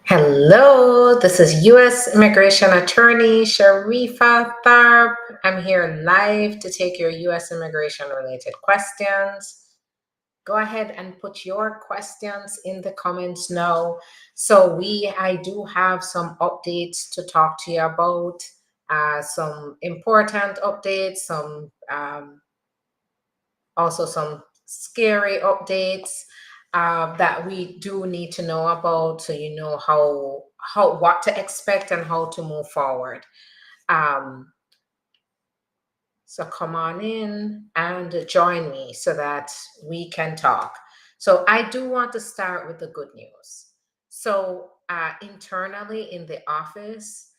Hello, this is U.S. Immigration Attorney Sharifa Tharpe. I'm here live to take your U.S. immigration related questions. Go ahead and put your questions in the comments now. I do have some updates to talk to you about, some important updates, also some scary updates that we do need to know about, so you know how what to expect and how to move forward. Um, so come on in and join me so that we can talk. So I do want to start with the good news. Internally in the office,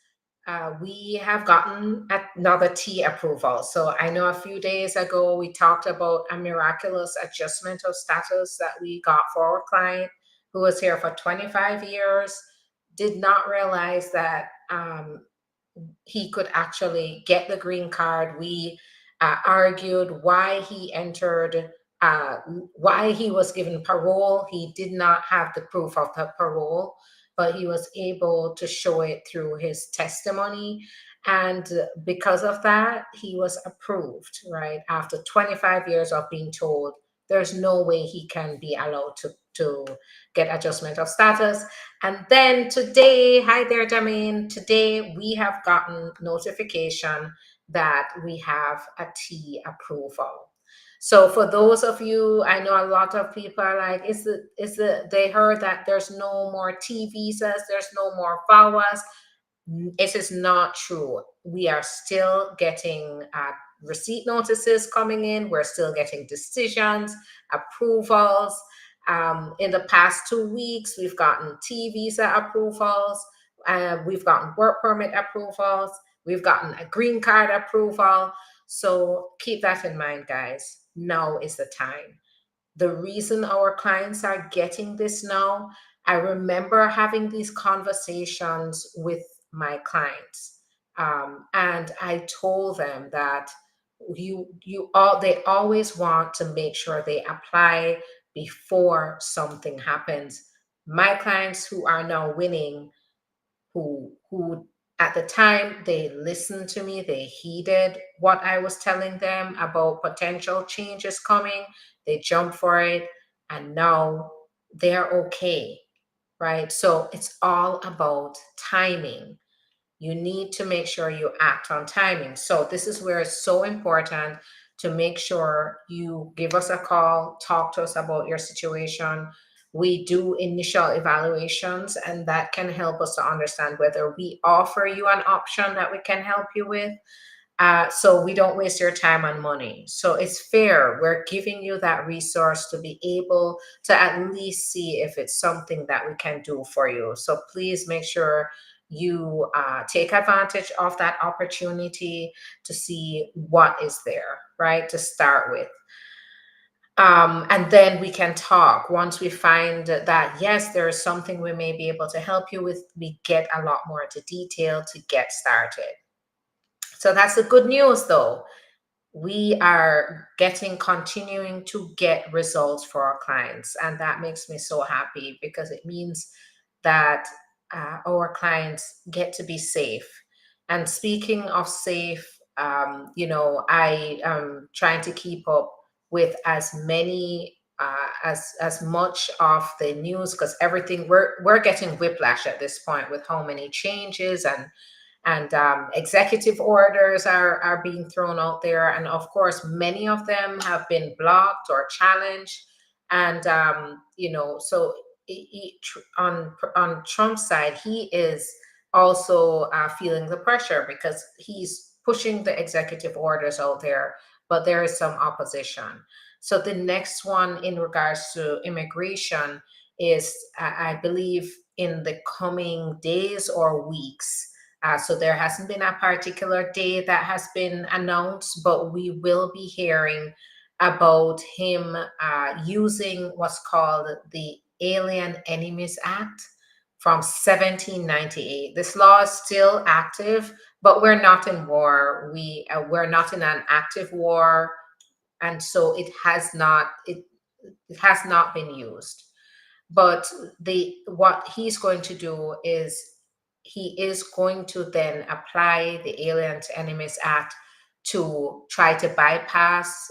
we have gotten another T approval. So I know a few days ago we talked about a miraculous adjustment of status that we got for our client who was here for 25 years, did not realize that he could actually get the green card. We argued why he entered, uh, why he was given parole. He did not have the proof of the parole, but he was able to show it through his testimony. And because of that, he was approved, right? After 25 years of being told there's no way he can be allowed to get adjustment of status. And then today, hi there, Damien. Today we have gotten notification that we have a T approval. So for those of you, I know a lot of people are like, they heard that there's no more T visas, there's no more VAWAs. It is not true. We are still getting receipt notices coming in. We're still getting decisions, approvals. In the past 2 weeks, we've gotten T visa approvals. We've gotten work permit approvals. We've gotten a green card approval. So keep that in mind, guys. Now is the time. The reason our clients are getting this now, I remember having these conversations with my clients, and I told them that they always want to make sure they apply before something happens. My clients who are now winning, who at the time they listened to me, they heeded what I was telling them about potential changes coming, they jumped for it, and now they're okay, right? So it's all about timing. You need to make sure you act on timing. So this is where it's so important to make sure you give us a call, talk to us about your situation. We do initial evaluations, and that can help us to understand whether we offer you an option that we can help you with. So we don't waste your time and money. So it's fair. We're giving you that resource to be able to at least see if it's something that we can do for you. So please make sure you take advantage of that opportunity to see what is there, right? To start with. And then we can talk. Once we find that, yes, there is something we may be able to help you with, we get a lot more into detail to get started. So that's the good news, though. We are continuing to get results for our clients. And that makes me so happy because it means that our clients get to be safe. And speaking of safe, I am trying to keep up with as many as much of the news, because everything we're getting whiplash at this point with how many changes and executive orders are being thrown out there. And of course, many of them have been blocked or challenged. And, so on Trump's side, he is also feeling the pressure because he's pushing the executive orders out there, but there is some opposition. So the next one in regards to immigration is, I believe, in the coming days or weeks. So there hasn't been a particular day that has been announced, but we will be hearing about him using what's called the Alien Enemies Act from 1798. This law is still active, but we're not in war. We're not in an active war, and so it has not been used. But what he's going to do is he is going to then apply the Aliens Enemies Act to try to bypass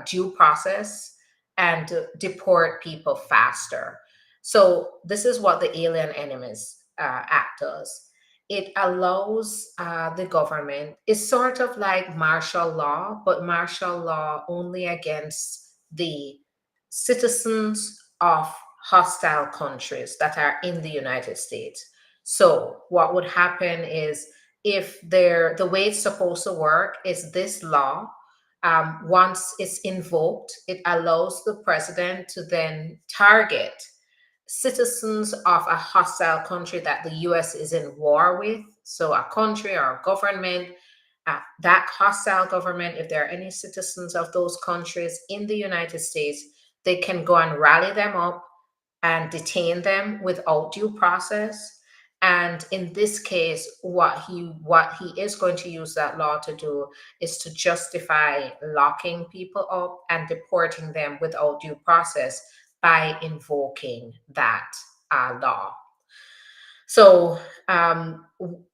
due process and to deport people faster. So this is what the Alien Enemies Act does. It allows the government, it's sort of like martial law, but martial law only against the citizens of hostile countries that are in the United States. So what would happen is, if the way it's supposed to work is this law, once it's invoked, it allows the president to then target citizens of a hostile country that the US is in war with. So a country or a government, that hostile government, if there are any citizens of those countries in the United States, they can go and rally them up and detain them without due process. And in this case, what he is going to use that law to do is to justify locking people up and deporting them without due process by invoking that law. So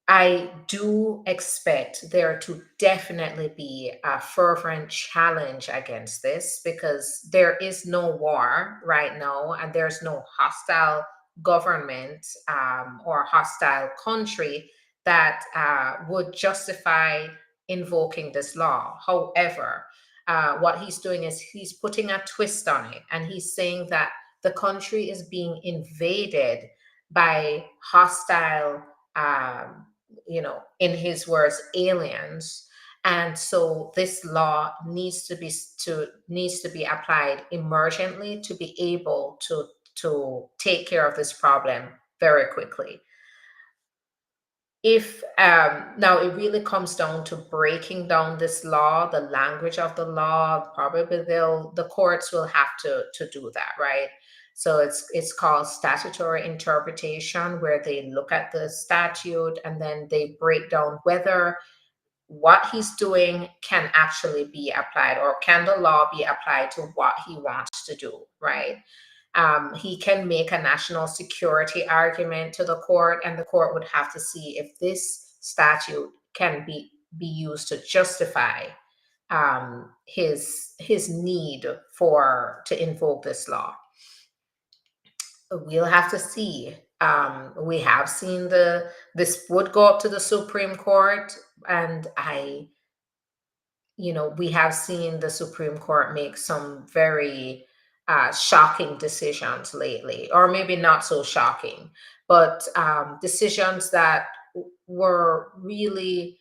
I do expect there to definitely be a fervent challenge against this, because there is no war right now and there's no hostile government or hostile country that would justify invoking this law. However, what he's doing is he's putting a twist on it, and he's saying that the country is being invaded by hostile, in his words, aliens. And so this law needs to be applied emergently to be able to take care of this problem very quickly. If Now it really comes down to breaking down this law, the language of the law. Probably the courts will have to do that, right? So it's called statutory interpretation, where they look at the statute and then they break down whether what he's doing can actually be applied, or can the law be applied to what he wants to do, right? He can make a national security argument to the court, and the court would have to see if this statute can be used to justify his need for to invoke this law. We'll have to see. We have seen this would go up to the Supreme Court, and we have seen the Supreme Court make some very shocking decisions lately, or maybe not so shocking, but decisions that were really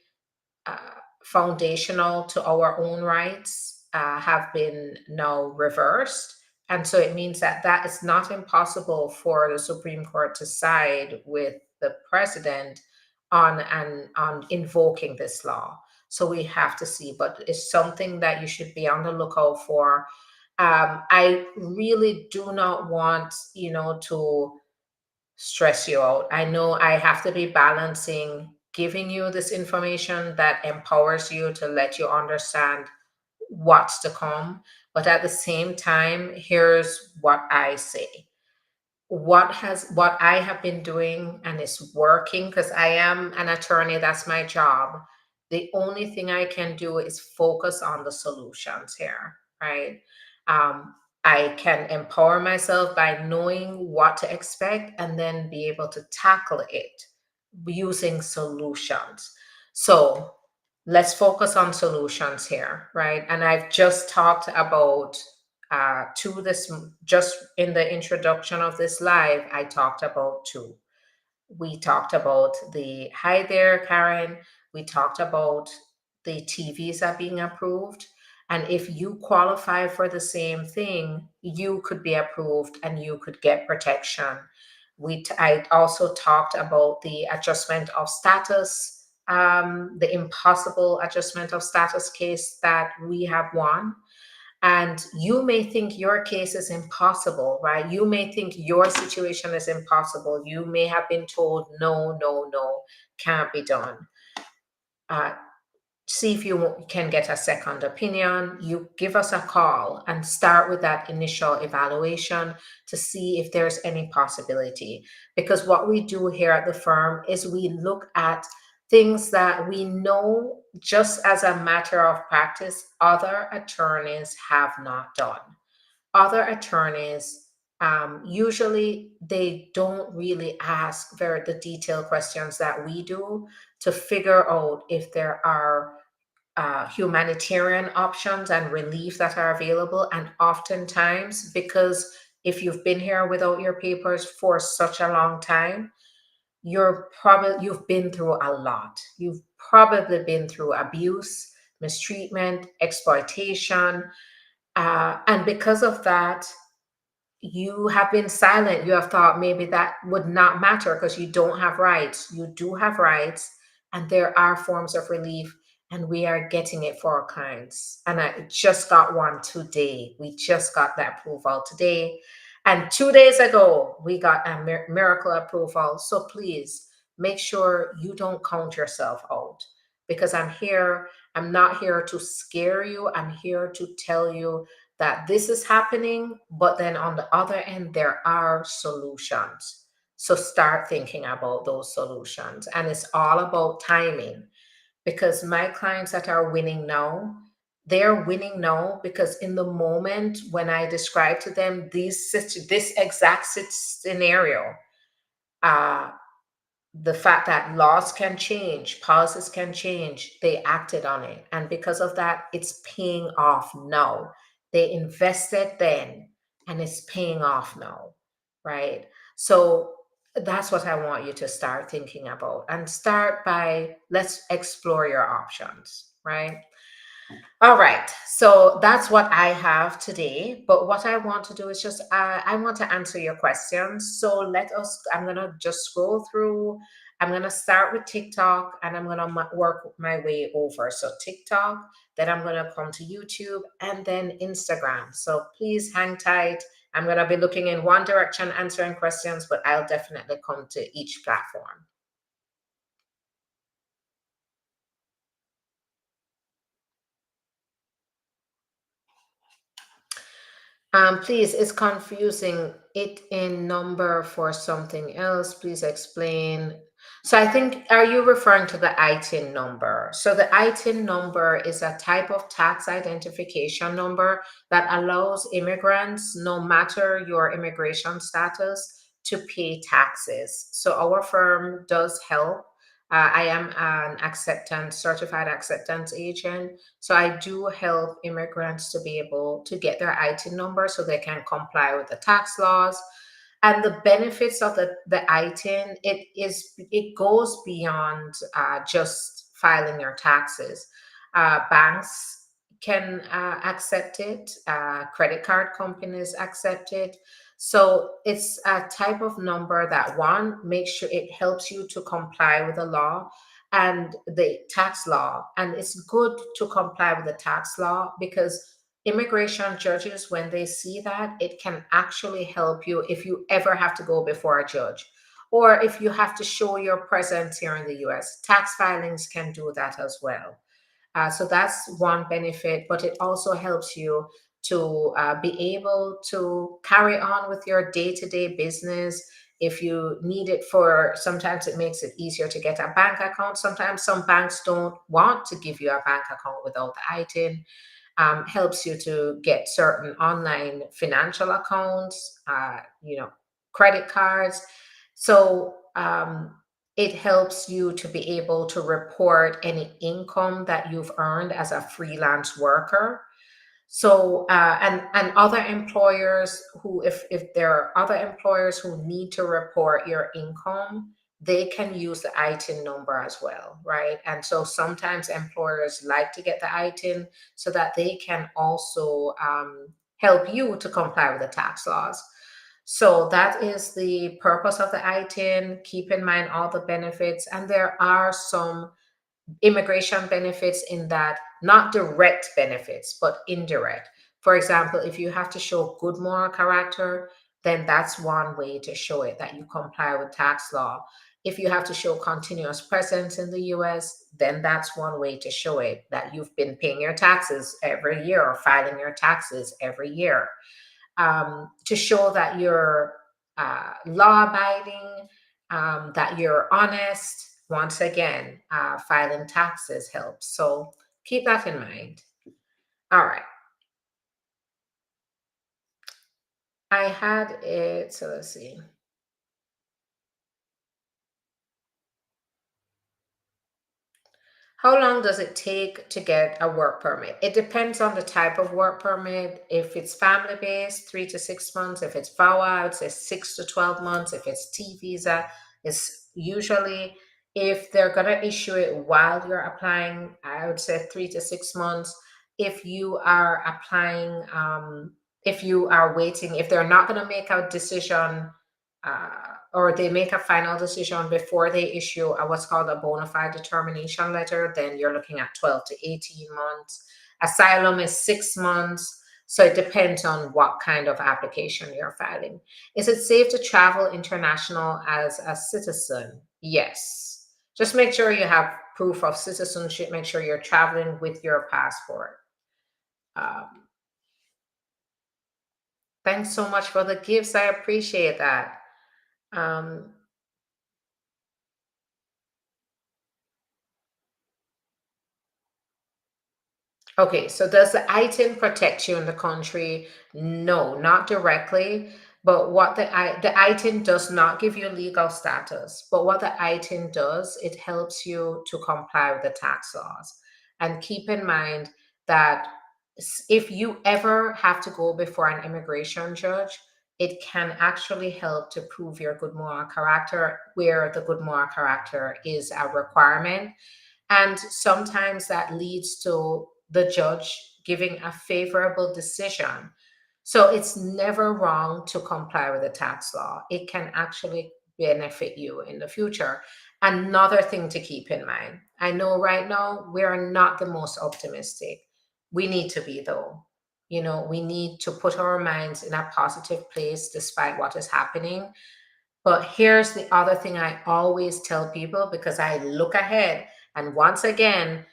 uh, foundational to our own rights have been now reversed. And so it means that it's not impossible for the Supreme Court to side with the president on invoking this law. So we have to see, but it's something that you should be on the lookout for. I really do not want, to stress you out. I know I have to be balancing giving you this information that empowers you to let you understand what's to come. But at the same time, here's what I say. What I have been doing and is working, because I am an attorney, that's my job. The only thing I can do is focus on the solutions here, right? Um, I can empower myself by knowing what to expect and then be able to tackle it using solutions. So let's focus on solutions here, right? And I've just talked about to this, just in the introduction of this live, I talked about two. We talked about the hi there, Karen. We talked about the TVs are being approved. And if you qualify for the same thing, you could be approved and you could get protection. I also talked about the adjustment of status, the impossible adjustment of status case that we have won. And you may think your case is impossible, right? You may think your situation is impossible. You may have been told, no, no, no, can't be done. Uh, see if you can get a second opinion. You give us a call and start with that initial evaluation to see if there's any possibility. Because what we do here at the firm is we look at things that we know, just as a matter of practice, other attorneys have not done. Other attorneys, usually they don't really ask very the detailed questions that we do to figure out if there are humanitarian options and relief that are available. And oftentimes, because if you've been here without your papers for such a long time, you've been through a lot. You've probably been through abuse, mistreatment, exploitation, and because of that, you have been silent. You have thought maybe that would not matter because you don't have rights. You do have rights, and there are forms of relief, and we are getting it for our clients. And I just got one today. We just got that approval today. And 2 days ago, we got a miracle approval. So please make sure you don't count yourself out, because I'm here. I'm not here to scare you. I'm here to tell you that this is happening, but then on the other end, there are solutions. So start thinking about those solutions. And it's all about timing, because my clients that are winning now, they're winning now because in the moment when I describe to them this exact scenario, uh, the fact that laws can change, policies can change, they acted on it. And because of that, it's paying off now. They invested then and it's paying off now, right? So that's what I want you to start thinking about, and start by let's explore your options, right? All right, so that's what I have today. But what I want to do is just, I want to answer your questions. So I'm going to just scroll through. I'm going to start with TikTok and I'm going to work my way over. So TikTok, then I'm going to come to YouTube and then Instagram. So please hang tight. I'm going to be looking in one direction, answering questions, but I'll definitely come to each platform. Please, it's confusing it in number for something else. Please explain. So I think, are you referring to the ITIN number? So the ITIN number is a type of tax identification number that allows immigrants, no matter your immigration status, to pay taxes. So our firm does help. I am an certified acceptance agent. So I do help immigrants to be able to get their ITIN number so they can comply with the tax laws. And the benefits of the ITIN, it goes beyond just filing your taxes. Banks can accept it, credit card companies accept it. So it's a type of number that, one, makes sure it helps you to comply with the law and the tax law. And it's good to comply with the tax law because immigration judges, when they see that, it can actually help you if you ever have to go before a judge, or if you have to show your presence here in the US. Tax filings can do that as well. So that's one benefit, but it also helps you to be able to carry on with your day-to-day business. If you need it for, sometimes it makes it easier to get a bank account. Sometimes some banks don't want to give you a bank account without the ITIN. Helps you to get certain online financial accounts, credit cards. So it helps you to be able to report any income that you've earned as a freelance worker. So and other employers who, if there are other employers who need to report your income, they can use the ITIN number as well, right? And so sometimes employers like to get the ITIN so that they can also help you to comply with the tax laws. So that is the purpose of the ITIN. Keep in mind all the benefits, and there are some immigration benefits in that, not direct benefits, but indirect. For example, if you have to show good moral character, then that's one way to show it that you comply with tax law. If you have to show continuous presence in the US, then that's one way to show it, that you've been paying your taxes every year or filing your taxes every year. To show that you're law abiding, that you're honest. Once again, filing taxes helps. So keep that in mind. All right. I had it, so let's see. How long does it take to get a work permit? It depends on the type of work permit. If it's family based, 3 to 6 months. If it's VAWA, I would say 6 to 12 months. If it's T visa, it's usually, if they're going to issue it while you're applying, I would say 3 to 6 months. If you are applying, if you are waiting, if they're not going to make a decision, or they make a final decision before they issue what's called a bona fide determination letter, then you're looking at 12 to 18 months. Asylum is 6 months. So it depends on what kind of application you're filing. Is it safe to travel international as a citizen? Yes. Just make sure you have proof of citizenship. Make sure you're traveling with your passport. Um, Thanks so much for the gifts. I appreciate that. Um, Okay, so does the ITIN protect you in the country? No, not directly. But what the ITIN does not give you legal status. But what the ITIN does, it helps you to comply with the tax laws. And keep in mind that if you ever have to go before an immigration judge, it can actually help to prove your good moral character, where the good moral character is a requirement, and sometimes that leads to the judge giving a favorable decision. So it's never wrong to comply with the tax law. It can actually benefit you in the future. Another thing to keep in mind, I know right now we are not the most optimistic. We need to be, though. We need to put our minds in a positive place despite what is happening. But here's the other thing I always tell people, because I look ahead. And once again,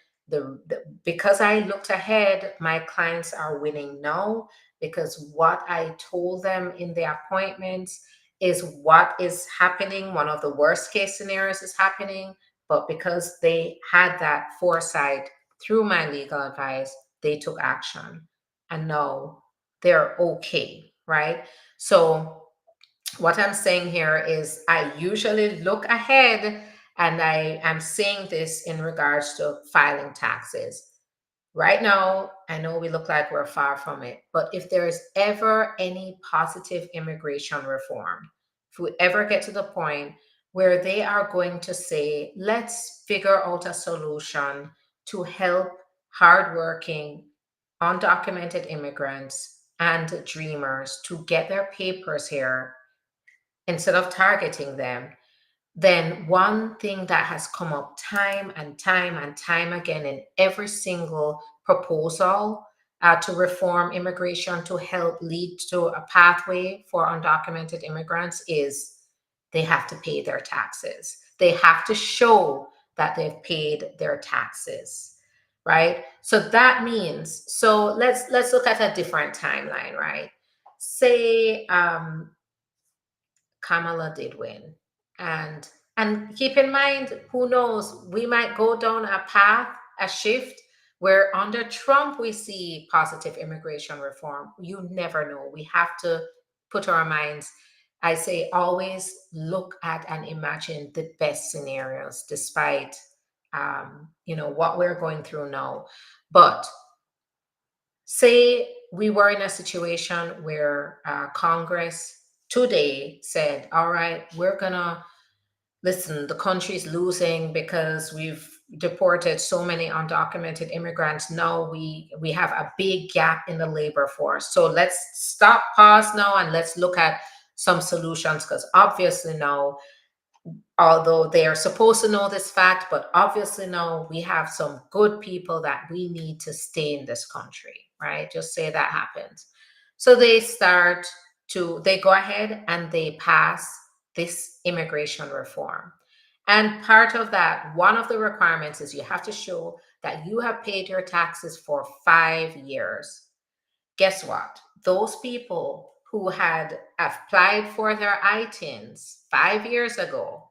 because I looked ahead, my clients are winning now, because what I told them in the appointments is what is happening. One of the worst case scenarios is happening. But because they had that foresight through my legal advice, they took action. And now they're okay, right? So what I'm saying here is I usually look ahead, and I am saying this in regards to filing taxes. Right now, I know we look like we're far from it, but if there is ever any positive immigration reform, if we ever get to the point where they are going to say, let's figure out a solution to help hardworking, undocumented immigrants and dreamers to get their papers here instead of targeting them, then one thing that has come up time and time and time again in every single proposal to reform immigration to help lead to a pathway for undocumented immigrants is they have to pay their taxes. They have to show that they've paid their taxes, right? So that means, so let's look at a different timeline, right? Say Kamala did win. And keep in mind, who knows, we might go down a path, a shift where under Trump we see positive immigration reform. You never know. We have to put our minds, I say always look at and imagine the best scenarios despite what we're going through now. But say we were in a situation where Congress today said, all right, we're gonna listen, the country's losing because we've deported so many undocumented immigrants. Now we have a big gap in the labor force. So let's stop, pause now, and let's look at some solutions, because obviously now, although they are supposed to know this fact, but obviously now we have some good people that we need to stay in this country, right? Just say that happens. So they go ahead and they pass this immigration reform. And part of that, one of the requirements is you have to show that you have paid your taxes for 5 years. Guess what? Those people who had applied for their ITINs 5 years ago,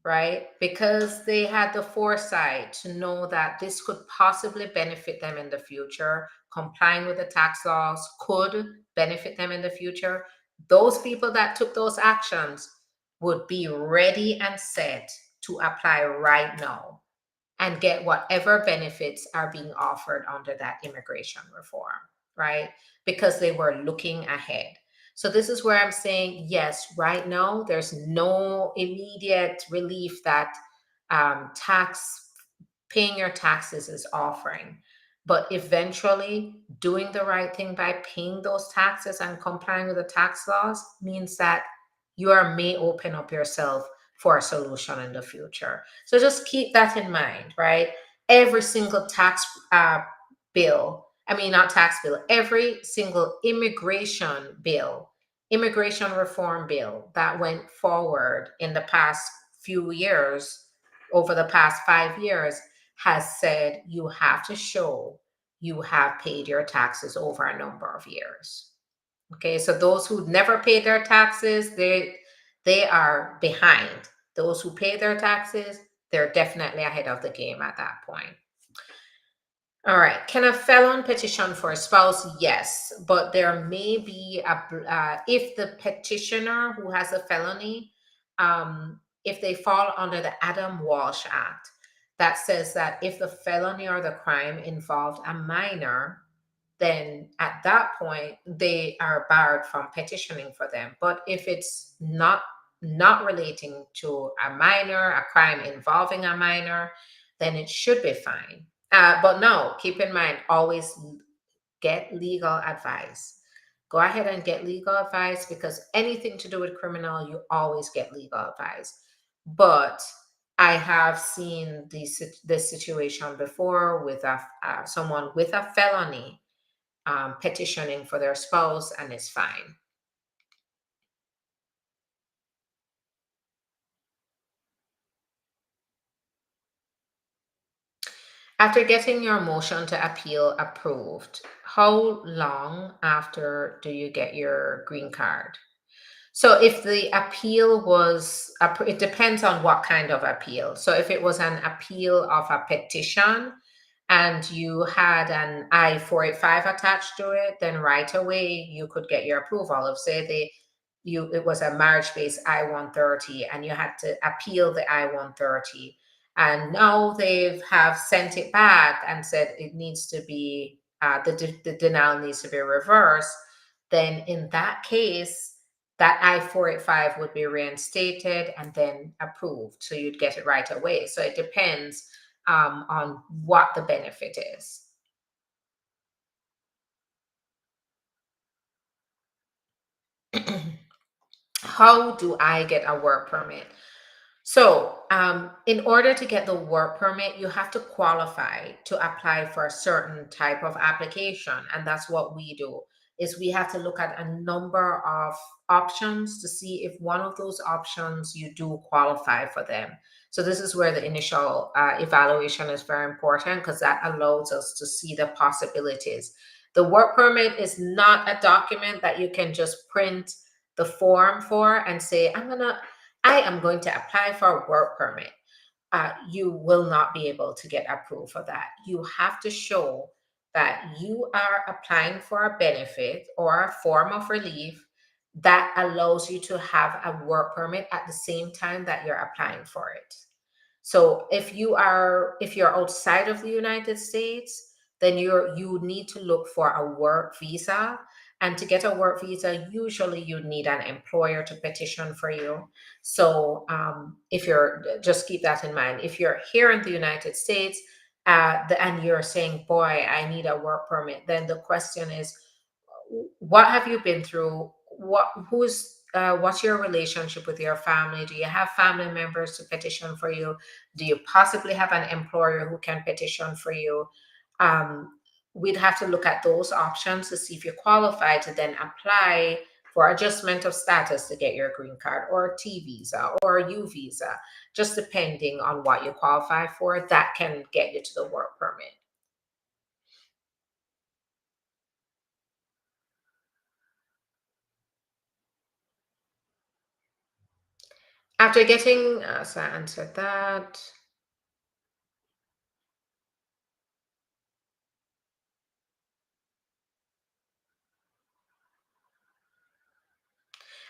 right? Because they had the foresight to know that this could possibly benefit them in the future, complying with the tax laws could benefit them in the future. Those people that took those actions would be ready and set to apply right now and get whatever benefits are being offered under that immigration reform, right? Because they were looking ahead. So this is where I'm saying, yes, right now there's no immediate relief that tax paying your taxes is offering. But eventually, doing the right thing by paying those taxes and complying with the tax laws means that may open up yourself for a solution in the future. So just keep that in mind, right? Every single tax bill, I mean, not tax bill, every single immigration reform bill that went forward in the past few years, over the past 5 years, has said you have to show you have paid your taxes over a number of years. Okay, so those who never pay their taxes, they are behind. Those who pay their taxes, they're definitely ahead of the game at that point. All right. Can a felon petition for a spouse? Yes, but there may be if the petitioner who has a felony, if they fall under the Adam Walsh Act, that says that if the felony or the crime involved a minor, then at that point they are barred from petitioning for them. But if it's not relating to a minor, a crime involving a minor, then it should be fine. But no, keep in mind, always get legal advice. Go ahead and get legal advice, because anything to do with criminal, you always get legal advice. But I have seen this situation before with someone with a felony petitioning for their spouse, and it's fine. After getting your motion to appeal approved, how long after do you get your green card? So if the appeal was, it depends on what kind of appeal. So if it was an appeal of a petition and you had an I-485 attached to it, then right away you could get your approval. If say it was a marriage-based I-130 and you had to appeal the I-130, and now they have sent it back and said it needs to be, the denial needs to be reversed, then in that case, that I-485 would be reinstated and then approved. So you'd get it right away. So it depends on what the benefit is. How do I get a work permit? So, in order to get the work permit, you have to qualify to apply for a certain type of application, and that's what we do. Is we have to look at a number of options to see if one of those options you do qualify for them. So this is where the initial evaluation is very important, because that allows us to see the possibilities. The work permit is not a document that you can just print the form for and say, I am going to apply for a work permit. You will not be able to get approved for that. You have to show that you are applying for a benefit or a form of relief that allows you to have a work permit at the same time that you're applying for it. So if you're outside of the United States, then you need to look for a work visa. And to get a work visa, usually you need an employer to petition for you. So if you're just keep that in mind. If you're here in the United States, and you're saying, "Boy, I need a work permit," then the question is, what have you been through? What's your relationship with your family? Do you have family members to petition for you? Do you possibly have an employer who can petition for you? um, we'd have to look at those options to see if you qualify to then apply for adjustment of status to get your green card or a T visa or a U visa, just depending on what you qualify for, that can get you to the work permit. After getting, so I answered that.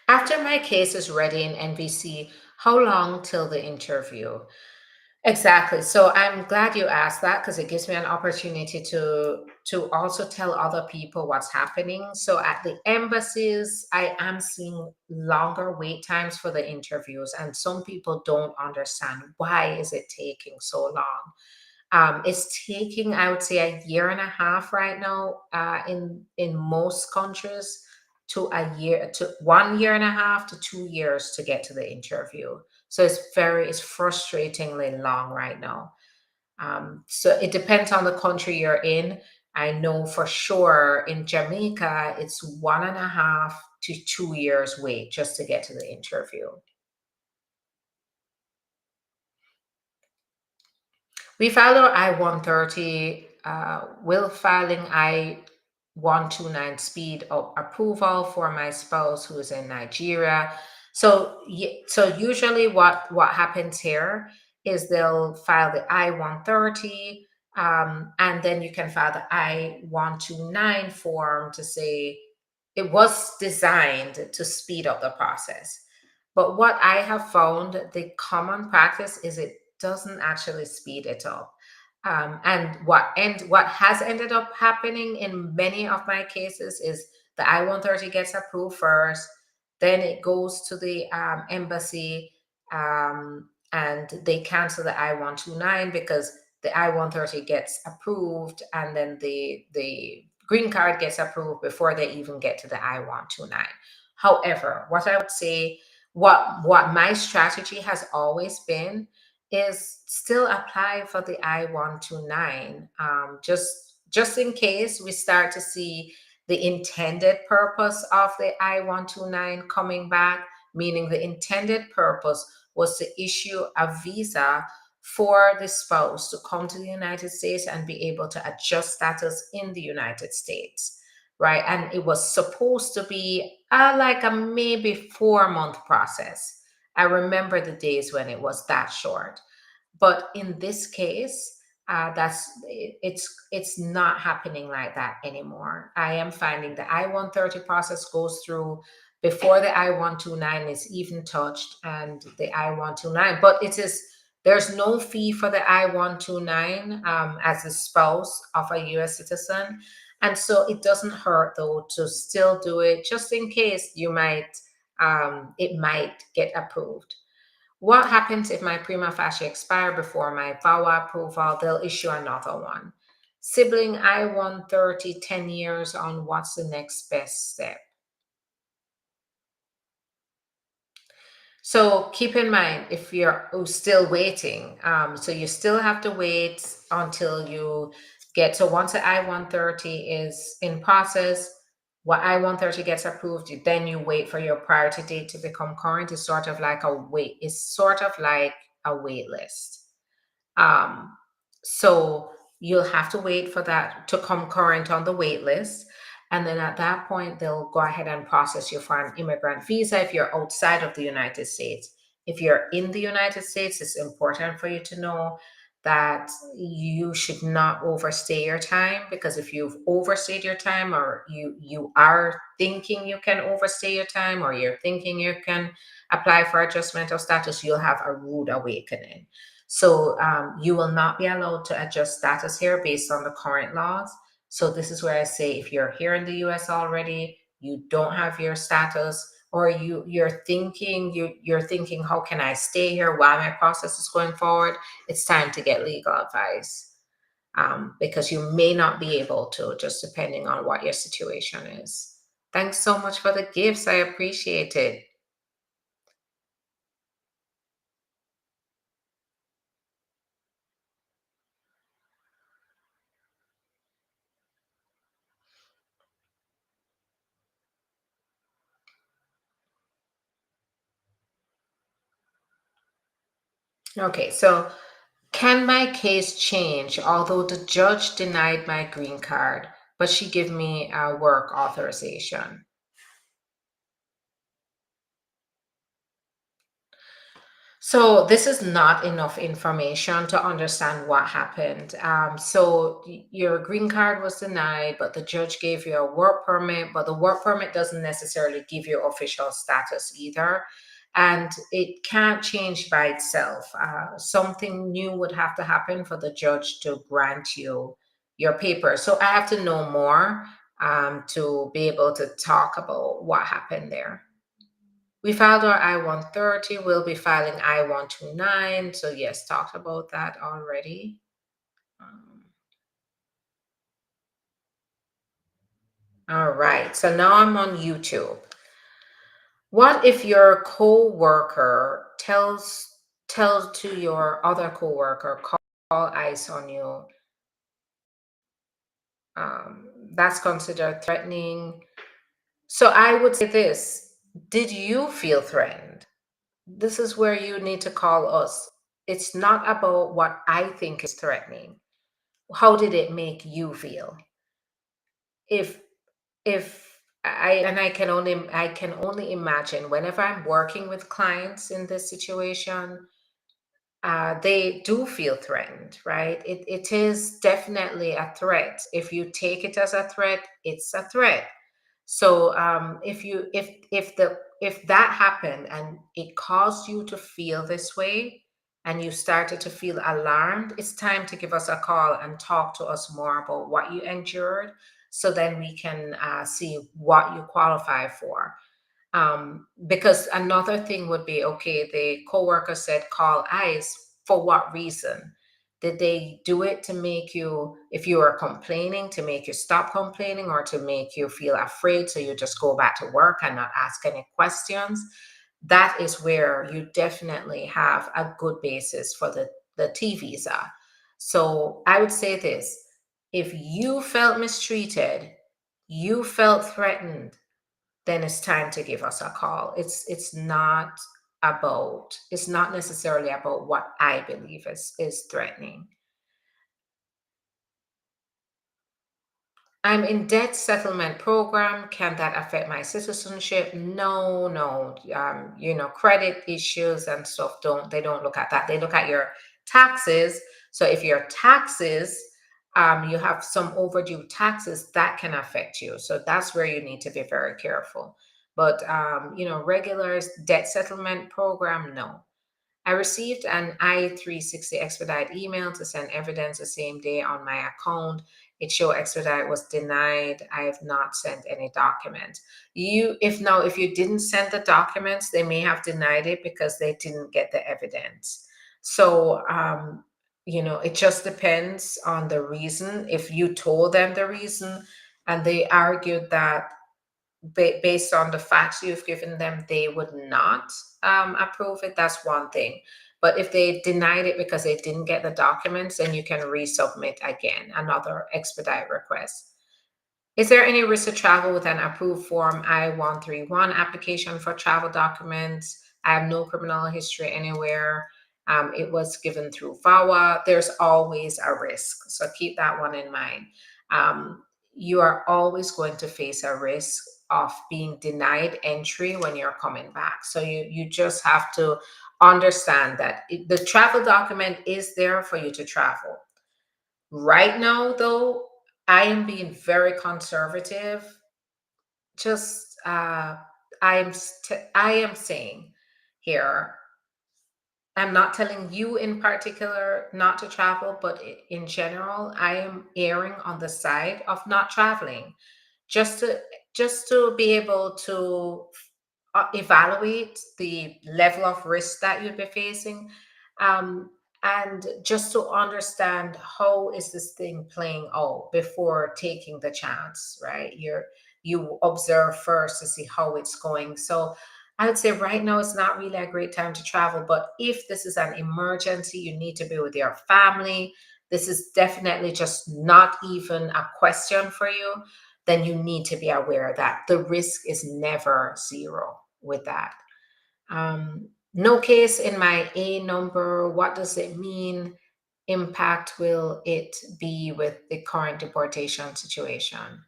After my case is ready in NVC, how long till the interview? Exactly. So I'm glad you asked that because it gives me an opportunity to also tell other people what's happening. So at the embassies, I am seeing longer wait times for the interviews, and some people don't understand why is it taking so long. It's taking, I would say, a year and a half right now in most countries, to a year to 1 year and a half to 2 years to get to the interview. So it's frustratingly long right now. So it depends on the country you're in. I know for sure in Jamaica, it's 1.5 to 2 years wait just to get to the interview. We filed our I-130, will filing I-129 speed up approval for my spouse who is in Nigeria. So, so usually what happens here is they'll file the I-130, and then you can file the I-129 form to say it was designed to speed up the process. But what I have found, the common practice is it doesn't actually speed it up. And what has ended up happening in many of my cases is the I-130 gets approved first, then it goes to the embassy, and they cancel the I-129 because the I-130 gets approved, and then the green card gets approved before they even get to the I-129. However, what I would say, what my strategy has always been is still apply for the I-129, just in case we start to see the intended purpose of the I-129 coming back, meaning the intended purpose was to issue a visa for the spouse to come to the United States and be able to adjust status in the United States, right? And it was supposed to be like a maybe 4 month process. I remember the days when it was that short. But in this case, it's not happening like that anymore. I am finding the I-130 process goes through before the I-129 is even touched, and the I-129. But there's no fee for the I-129 as a spouse of a U.S. citizen, and so it doesn't hurt though to still do it just in case it might get approved. What happens if my prima facie expire before my VAWA approval? They'll issue another one. Sibling I-130, 10 years on, what's the next best step? So keep in mind, if you're still waiting, so you still have to wait until you get, so once the I-130 is in process, what I-130 gets approved, then you wait for your priority date to become current. It's sort of like a wait list. So you'll have to wait for that to come current on the wait list. And then at that point, they'll go ahead and process you for an immigrant visa if you're outside of the United States. If you're in the United States, it's important for you to know that you should not overstay your time, because if you've overstayed your time, or you are thinking you can overstay your time, or you're thinking you can apply for adjustment of status, you'll have a rude awakening. So you will not be allowed to adjust status here based on the current laws. So this is where I say, if you're here in the US already, you don't have your status, or you're thinking, how can I stay here while my process is going forward? It's time to get legal advice, because you may not be able to, just depending on what your situation is. Thanks so much for the gifts. I appreciate it. Okay, so can my case change although the judge denied my green card, but she gave me a work authorization? So this is not enough information to understand what happened. Your green card was denied, but the judge gave you a work permit, but the work permit doesn't necessarily give you official status either. And it can't change by itself. Something new would have to happen for the judge to grant you your paper. So I have to know more to be able to talk about what happened there. We filed our I-130. We'll be filing I-129. So yes, talked about that already. Um, all right. So now I'm on YouTube. What if your coworker tells to your other coworker, call ICE on you? That's considered threatening. So I would say this: did you feel threatened? This is where you need to call us. It's not about what I think is threatening. How did it make you feel? If if I can only imagine whenever I'm working with clients in this situation, they do feel threatened, right? It is definitely a threat. If you take it as a threat, it's a threat. So if that happened and it caused you to feel this way and you started to feel alarmed, it's time to give us a call and talk to us more about what you endured, so then we can see what you qualify for. Because another thing would be, okay, the coworker said call ICE. For what reason? Did they do it to make you, if you are complaining, to make you stop complaining, or to make you feel afraid so you just go back to work and not ask any questions? That is where you definitely have a good basis for the T visa. So I would say this: if you felt mistreated, you felt threatened, then it's time to give us a call. It's not necessarily about what I believe is threatening. I'm in debt settlement program. Can that affect my citizenship? No, no. Credit issues and stuff don't look at that. They look at your taxes. So if your taxes, you have some overdue taxes, that can affect you. So that's where you need to be very careful. But regular debt settlement program, no. I received an I-360 expedite email to send evidence the same day on my account. It showed expedite was denied. I have not sent any documents. If you didn't send the documents, they may have denied it because they didn't get the evidence. So, it just depends on the reason. If you told them the reason and they argued that based on the facts you've given them, they would not approve it. That's one thing. But if they denied it because they didn't get the documents, then you can resubmit again, another expedite request. Is there any risk to travel with an approved Form I-131 application for travel documents? I have no criminal history anywhere. It was given through VAWA. There's always a risk, so keep that one in mind. Um, you are always going to face a risk of being denied entry when you're coming back. So you just have to understand that the travel document is there for you to travel. Right now, though, I am being very conservative. Just I am saying here, I'm not telling you in particular not to travel, but in general, I am erring on the side of not traveling, just to be able to evaluate the level of risk that you'd be facing, um, and just to understand how is this thing playing out before taking the chance, right? You observe first to see how it's going. So I would say right now it's not really a great time to travel, but if this is an emergency, you need to be with your family, this is definitely just not even a question for you, then you need to be aware that the risk is never zero with that. No case in my A number. What does it mean? Impact will it be with the current deportation situation?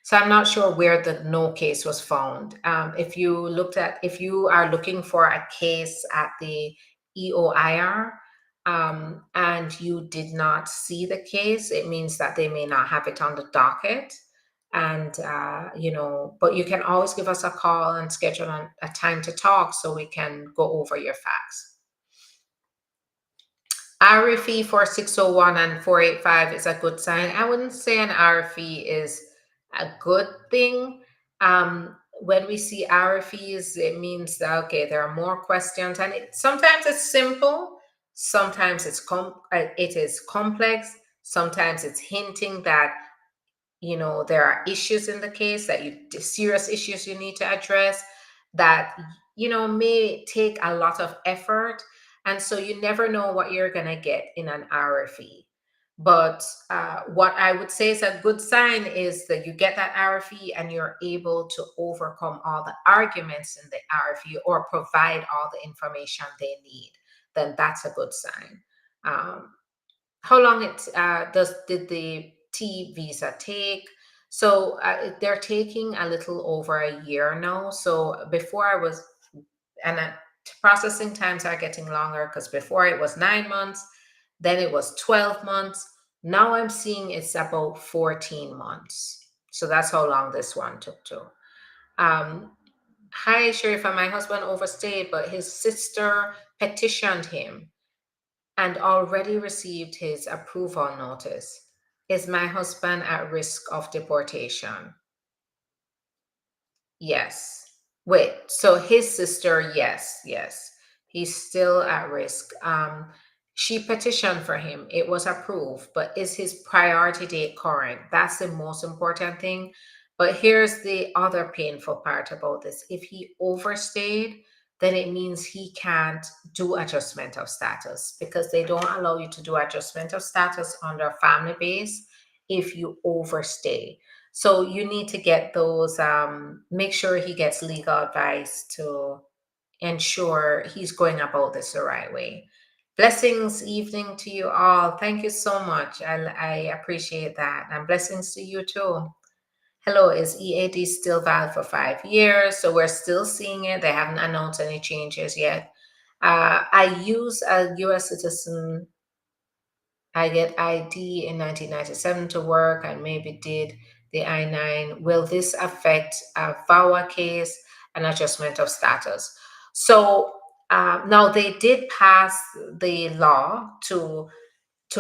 So I'm not sure where the no case was found. If you are looking for a case at the EOIR, and you did not see the case, it means that they may not have it on the docket. And, but you can always give us a call and schedule a time to talk so we can go over your facts. RFE for 601 and 485 is a good sign. I wouldn't say an RFE is a good thing. When we see RFEs, it means that, okay, there are more questions, and sometimes it's simple, sometimes it is complex, sometimes it's hinting that there are issues in the case that serious issues you need to address that may take a lot of effort, and so you never know what you're going to get in an RFE. But what I would say is a good sign is that you get that RFE and you're able to overcome all the arguments in the RFE or provide all the information they need. Then that's a good sign. How long did the T visa take? So they're taking a little over a year now. So before I was, and processing times are getting longer, because before it was 9 months, then it was 12 months. Now I'm seeing it's about 14 months. So that's how long this one took too. Hi, Sharifa. My husband overstayed, but his sister petitioned him and already received his approval notice. Is my husband at risk of deportation? Yes. Wait, so his sister, yes, yes. He's still at risk. She petitioned for him. It was approved, but is his priority date current? That's the most important thing. But here's the other painful part about this. If he overstayed, then it means he can't do adjustment of status, because they don't allow you to do adjustment of status under family base if you overstay. So you need to get those, make sure he gets legal advice to ensure he's going about this the right way. Blessings evening to you all. Thank you so much. I appreciate that. And blessings to you too. Hello, is EAD still valid for 5 years? So we're still seeing it. They haven't announced any changes yet. I use a US citizen. I get ID in 1997 to work and maybe did the I-9. Will this affect a VAWA case and adjustment of status? So now they did pass the law to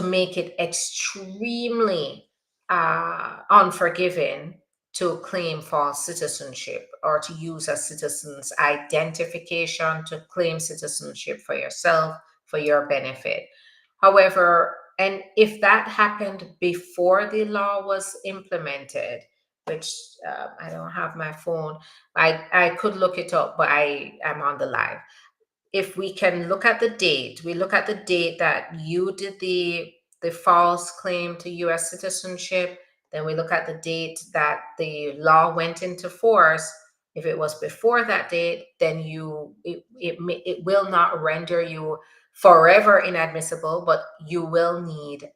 make it extremely unforgiving to claim false citizenship or to use a citizen's identification to claim citizenship for yourself for your benefit. However, and if that happened before the law was implemented, which I don't have my phone, I could look it up, but I am on the live. If we can look at the date, we look at the date that you did the false claim to US citizenship, then we look at the date that the law went into force. If it was before that date, then it will not render you forever inadmissible, but you will need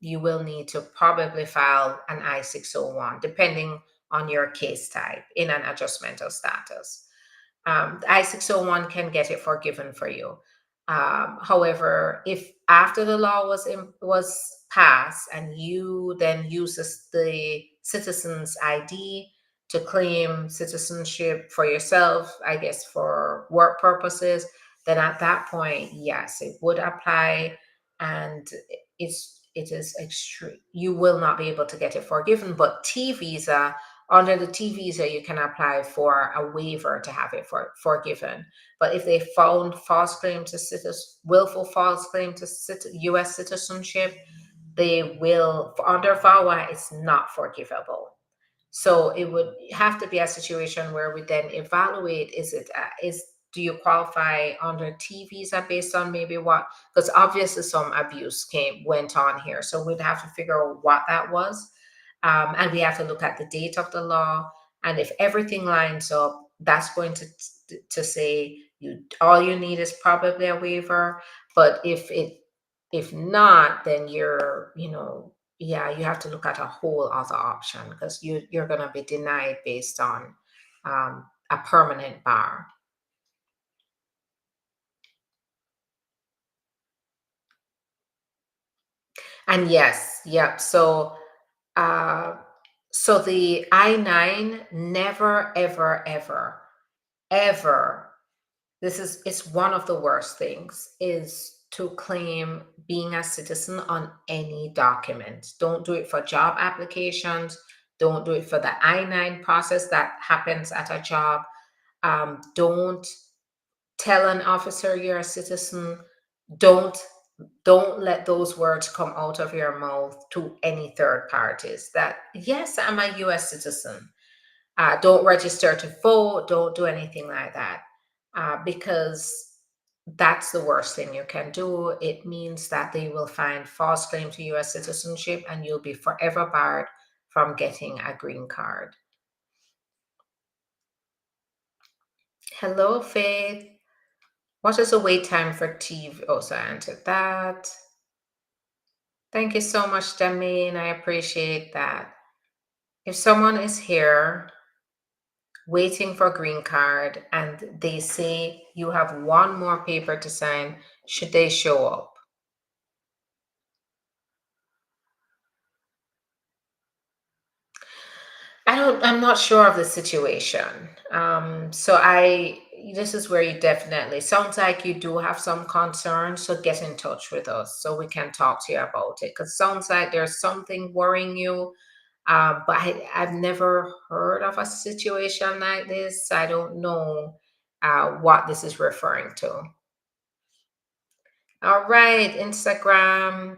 to probably file an I-601 depending on your case type in an adjustment of status. The I-601 can get it forgiven for you. However, if after the law was passed and you then uses the citizen's ID to claim citizenship for yourself, I guess for work purposes, then at that point, yes, it would apply, and it is extreme. You will not be able to get it forgiven. But T visa, under the T visa, you can apply for a waiver to have it forgiven. But if they found willful false claim to U.S. citizenship, they will, under VAWA, it's not forgivable. So it would have to be a situation where we then evaluate: do you qualify under T visa based on maybe what? Because obviously some abuse went on here, so we'd have to figure out what that was, and we have to look at the date of the law, and if everything lines up, that's going to say all you need is probably a waiver. But if not, then yeah, you have to look at a whole other option, because you're going to be denied based on a permanent bar. And yes, yep. Uh, so the I-9 never, ever, ever, ever. It's one of the worst things, is to claim being a citizen on any document. Don't do it for job applications. Don't do it for the I-9 process that happens at a job. Don't tell an officer you're a citizen. Don't don't let those words come out of your mouth to any third parties that, yes, I'm a US citizen. Don't register to vote. Don't do anything like that, because that's the worst thing you can do. It means that they will find false claim to US citizenship, and you'll be forever barred from getting a green card. Hello, Faith. What is the wait time for TV? Also answered that. Thank you so much, Damien. I appreciate that. If someone is here waiting for green card and they say you have one more paper to sign, should they show up? I'm not sure of the situation. This is where you definitely, sounds like you do have some concerns. So get in touch with us so we can talk to you about it. Because sounds like there's something worrying you. But I've never heard of a situation like this. I don't know what this is referring to. All right, Instagram.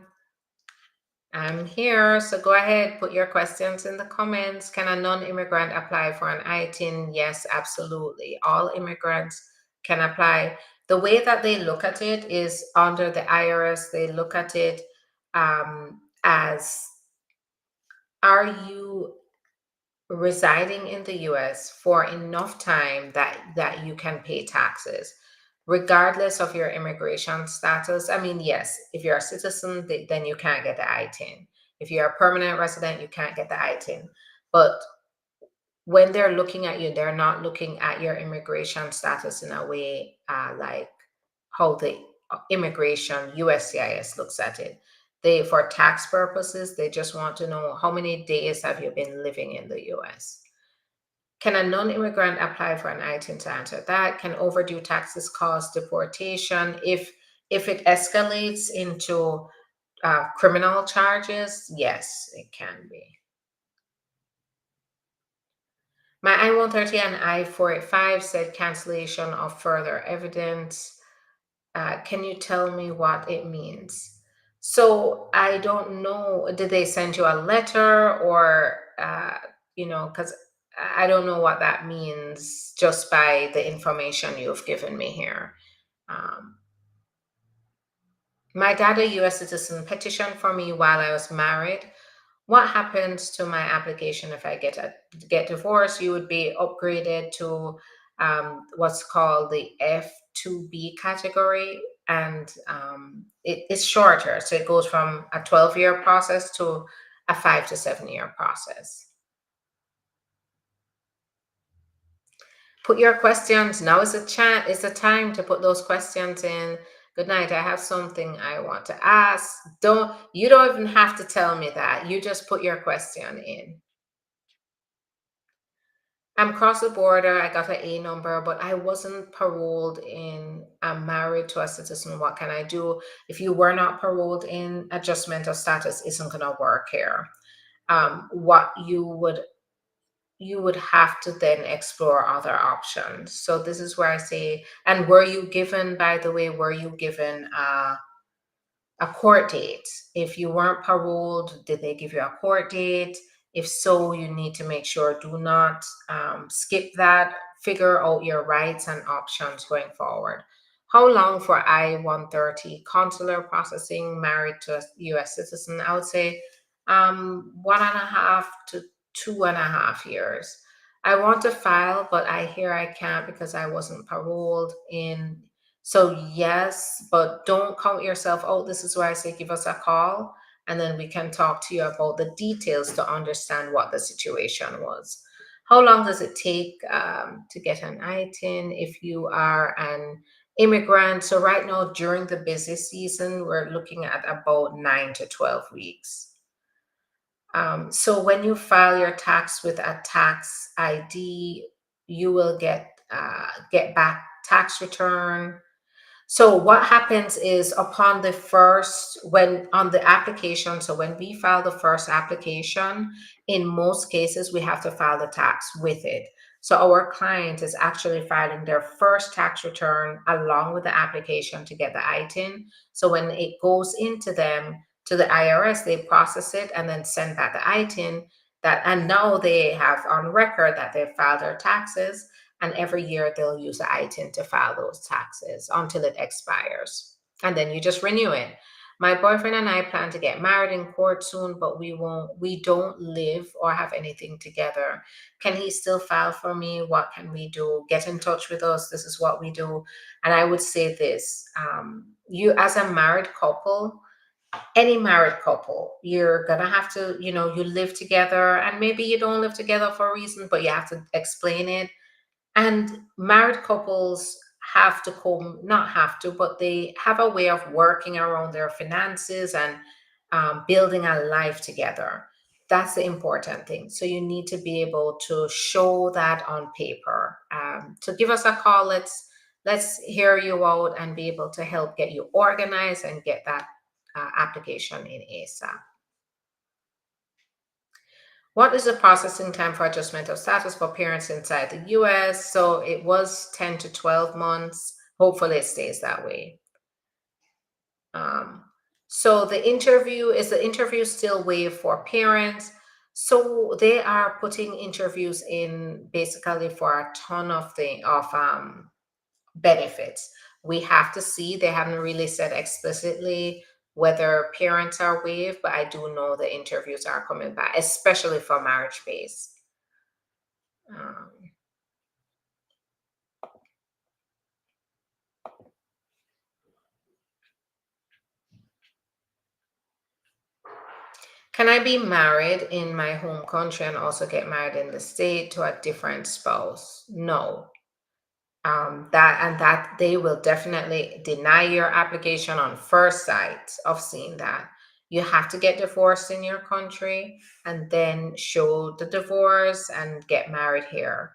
I'm here, so go ahead, put your questions in the comments. Can a non-immigrant apply for an ITIN? Yes, absolutely. All immigrants can apply. The way that they look at it is, under the IRS, they look at it as, are you residing in the US for enough time that you can pay taxes, regardless of your immigration status. I mean, yes, if you're a citizen, then you can't get the I-10. If you're a permanent resident, you can't get the I-10. But when they're looking at you, they're not looking at your immigration status in a way like how the immigration USCIS looks at it. They, for tax purposes, they just want to know how many days have you been living in the US. Can a non-immigrant apply for an I-10 to answer that? Can overdue taxes cause deportation? If it escalates into criminal charges, yes, it can be. My I-130 and I-485 said cancellation of further evidence. Can you tell me what it means? So I don't know. Did they send you a letter, or, because I don't know what that means just by the information you've given me here. Um, my dad, a US citizen, petitioned for me while I was married. What happens to my application if I get divorced? You would be upgraded to what's called the F2B category, and it's shorter. So it goes from a 12-year process to a 5 to 7 year process. Put your questions. Now is a chat. It's a time to put those questions in. Good night. I have something I want to ask. You don't even have to tell me that. You just put your question in. I'm across the border. I got an A number, but I wasn't paroled in. I'm married to a citizen. What can I do? If you were not paroled in, adjustment of status isn't going to work here. What you would have to then explore other options. So this is where I say, and were you given, by the way, were you given a court date? If you weren't paroled, did they give you a court date? If so, you need to make sure, do not skip that. Figure out your rights and options going forward. How long for I-130 consular processing, married to a US citizen? I would say 1.5 to 2.5 years. I want to file, but I hear I can't because I wasn't paroled in. So yes, but don't count yourself out. This is why I say give us a call and then we can talk to you about the details to understand what the situation was. How long does it take to get an ITIN if you are an immigrant? So right now during the busy season, we're looking at about 9 to 12 weeks. So when you file your tax with a tax ID, you will get back tax return. So what happens is upon the first, when on the application, so when we file the first application, in most cases, we have to file the tax with it. So our client is actually filing their first tax return along with the application to get the ITIN. So when it goes into them, to the IRS, they process it and then send back the ITIN that, and now they have on record that they've filed their taxes, and every year they'll use the ITIN to file those taxes until it expires. And then you just renew it. My boyfriend and I plan to get married in court soon, but we don't live or have anything together. Can he still file for me? What can we do? Get in touch with us. This is what we do. And I would say this, you as a married couple, any married couple, you're gonna have to, you live together, and maybe you don't live together for a reason, but you have to explain it. And married couples have to come, not have to, but they have a way of working around their finances and building a life together. That's the important thing. So you need to be able to show that on paper. So give us a call. Let's hear you out and be able to help get you organized and get that application in ASAP. What is the processing time for adjustment of status for parents inside the US? So it was 10 to 12 months. Hopefully it stays that way. Um, so the interview still waived for parents? So they are putting interviews in basically for a ton of benefits. We have to see, they haven't really said explicitly whether parents are waived, but I do know the interviews are coming back, especially for marriage based. Um, can I be married in my home country and also get married in the state to a different spouse? No. That they will definitely deny your application on first sight of seeing that. You have to get divorced in your country and then show the divorce and get married here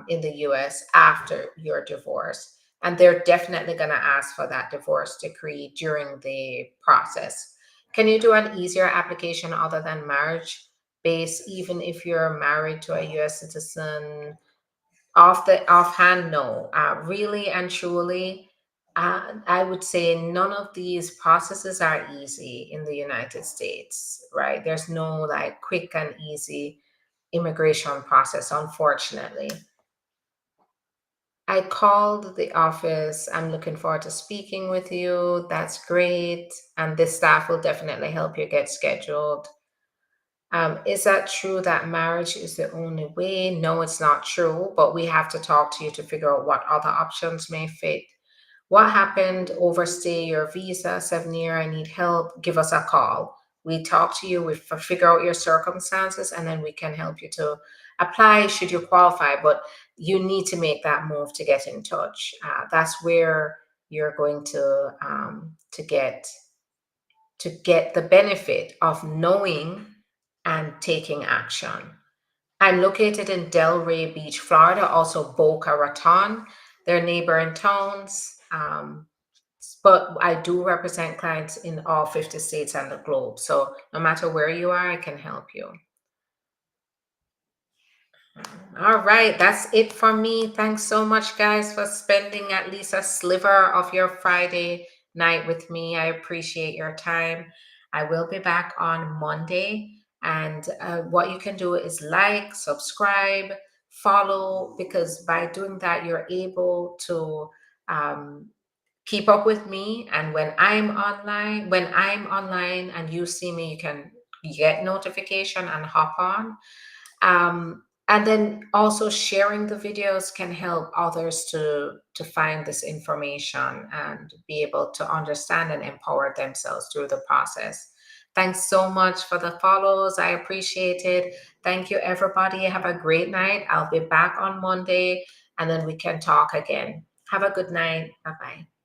in the US after your divorce. And they're definitely going to ask for that divorce decree during the process. Can you do an easier application other than marriage based, even if you're married to a US citizen? Off the offhand, no. Really and truly, I would say none of these processes are easy in the United States, right? There's no like quick and easy immigration process, unfortunately. I called the office. I'm looking forward to speaking with you. That's great. And this staff will definitely help you get scheduled. Is that true that marriage is the only way? No, it's not true, but we have to talk to you to figure out what other options may fit. What happened? Overstay your visa, 7 year. I need help. Give us a call. We talk to you, we figure out your circumstances, and then we can help you to apply should you qualify. But you need to make that move to get in touch. That's where you're going to get the benefit of knowing and taking action. I'm located in Delray Beach, Florida, also Boca Raton. They're neighboring towns, but I do represent clients in all 50 states and the globe. So no matter where you are, I can help you. All right, that's it for me. Thanks so much, guys, for spending at least a sliver of your Friday night with me. I appreciate your time. I will be back on Monday. And what you can do is like, subscribe, follow, because by doing that, you're able to um, keep up with me. And when I'm online and you see me, you can get notification and hop on. And then also sharing the videos can help others to find this information and be able to understand and empower themselves through the process. Thanks so much for the follows. I appreciate it. Thank you, everybody. Have a great night. I'll be back on Monday and then we can talk again. Have a good night. Bye bye.